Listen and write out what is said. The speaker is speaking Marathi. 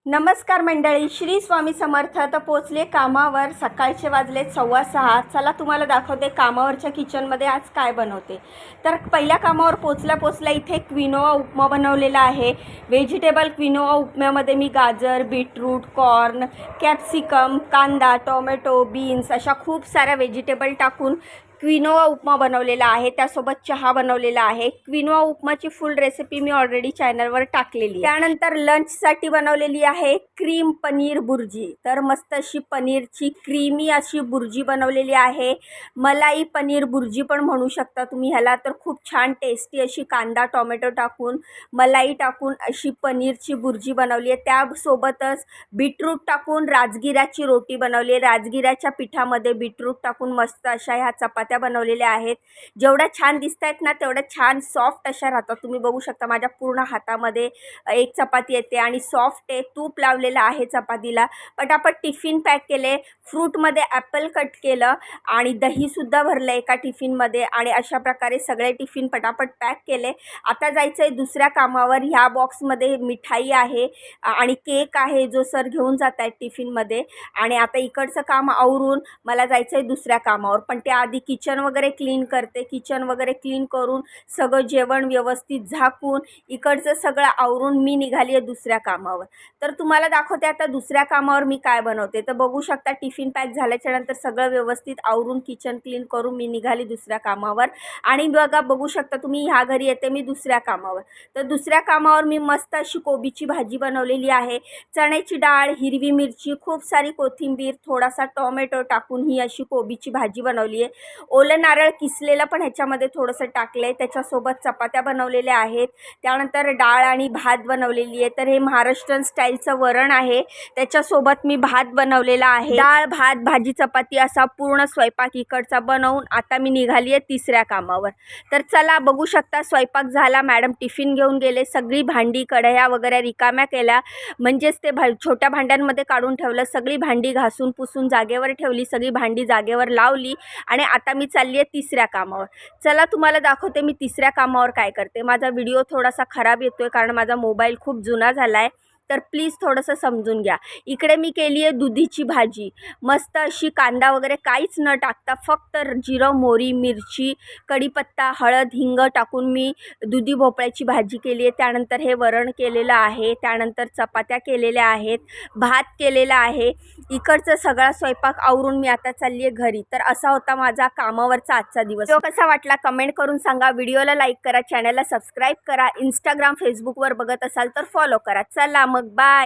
नमस्कार मंडळी, श्री स्वामी समर्थ. तर पोचले कामावर. सकाळचे वाजलेत 6:15. चला तुम्हाला दाखवते कामावरच्या किचनमध्ये आज काय बनवते. तर पहिल्या कामावर पोचल्या इथे क्विनोआ उपमा बनवलेला आहे. व्हेजिटेबल क्विनोआ उपम्यामध्ये मी गाजर, बीटरूट, कॉर्न, कॅप्सिकम, कांदा, टोमॅटो, बीन्स अशा खूप साऱ्या व्हेजिटेबल टाकून क्विनोआ उपमा बनवलेला आहे. त्यासोबत चहा बनवलेला आहे. क्विनोआ उपमाची फुल रेसिपी मी ऑलरेडी चॅनलवर टाकलेली. त्यानंतर लंचसाठी बनवलेली आहे क्रीम पनीर बुर्जी. तर मस्त अशी पनीरची क्रीमी अशी बुर्जी बनवलेली आहे. मलाई पनीर बुर्जी पण म्हणू शकता तुम्ही ह्याला. तर खूप छान टेस्टी अशी कांदा टोमॅटो टाकून मलाई टाकून अशी पनीरची बुर्जी बनवली आहे. त्यासोबतच बीटरूट टाकून राजगिराची रोटी बनवली आहे. राजगिराच्या पिठामध्ये बीटरूट टाकून मस्त अशा ह्या चपात्या बनवलेल्या आहेत. जेवढ्या छान दिसत आहेत ना तेवढ्या छान सॉफ्ट अशा राहतात. तुम्ही बघू शकता माझ्या पूर्ण हातामध्ये एक चपाती येते आणि सॉफ्ट आहे. तूप लावलेलं आहे चपातीला. पटापट टिफिन पॅक केले. फ्रूटमध्ये ॲपल कट केलं आणि दहीसुद्धा भरलं एका टिफिनमध्ये आणि अशा प्रकारे सगळे टिफिन पटापट पॅक केले. आता जायचं आहे दुसऱ्या कामावर. ह्या बॉक्समध्ये मिठाई आहे आणि केक आहे जो सर घेऊन जात आहेत टिफिनमध्ये. आणि आता इकडचं काम आवरून मला जायचं आहे दुसऱ्या कामावर. पण त्याआधी किचन वगैरे क्लीन करते. किचन वगैरे क्लीन करून सगळं जेवण व्यवस्थित झाकून इकडचं सगळं आवरून मी निघाली आहे दुसऱ्या कामावर. तर तुम्हाला दाखवते आता दुसऱ्या कामावर मी काय बनवते. तर बघू शकता टिफिन पॅक झाल्याच्यानंतर सगळं व्यवस्थित आवरून किचन क्लीन करून मी निघाली दुसऱ्या कामावर. आणि बघू शकता तुम्ही ह्या घरी येते मी दुसऱ्या कामावर. तर दुसऱ्या कामावर मी मस्त अशी कोबीची भाजी बनवलेली आहे. चण्याची डाळ, हिरवी मिरची, खूप सारी कोथिंबीर, थोडासा टोमॅटो टाकून ही अशी कोबीची भाजी बनवली आहे. ओलं नारळ किसलेलं पण ह्याच्यामध्ये थोडंसं टाकलं आहे. त्याच्यासोबत चपात्या बनवलेल्या आहेत. त्यानंतर डाळ आणि भात बनवलेली आहे. तर हे महाराष्ट्रीयन स्टाईलचं वरण आहे. त्याच्यासोबत मी भात बनवलेला आहे. डाळ, भात, भाजी, चपाती असा पूर्ण स्वयंपाक इकडचा बनवून आता मी निघाली आहे तिसऱ्या कामावर. तर चला बघू शकता स्वयंपाक झाला. मॅडम टिफिन घेऊन गेले. सगळी भांडी कढया वगैरे रिकाम्या केल्या. म्हणजेच ते छोट्या भांड्यांमध्ये काढून ठेवलं. सगळी भांडी घासून पुसून जागेवर ठेवली. सगळी भांडी जागेवर लावली आणि आता मी चालली आहे तिसऱ्या कामावर. चला तुम्हाला दाखवते मी तिसऱ्या कामावर काय करते. माझा व्हिडिओ थोडासा खराब येतोय कारण माझा मोबाईल खूप जुना झाला आहे. तर प्लीज थोडंसं समजून घ्या. इकडे मी केली आहे दुधीची भाजी. मस्त अशी कांदा वगैरे काहीच न टाकता फक्त जिरं, मोहरी, मिरची, कढीपत्ता, हळद, हिंग टाकून मी दुधी भोपळ्याची भाजी केली आहे. त्यानंतर हे वरण केलेलं आहे. त्यानंतर चपात्या केलेल्या आहेत. भात केलेला आहे. इकडचं सगळा स्वयंपाक आवरून मी आता चालली आहे घरी. तर असा होता माझा कामावरचा आजचा दिवस. तो कसा वाटला कमेंट करून सांगा. व्हिडिओला लाईक करा, चॅनलला सबस्क्राईब करा. इंस्टाग्राम फेसबुकवर बघत असाल तर फॉलो करा. चला मग बाय.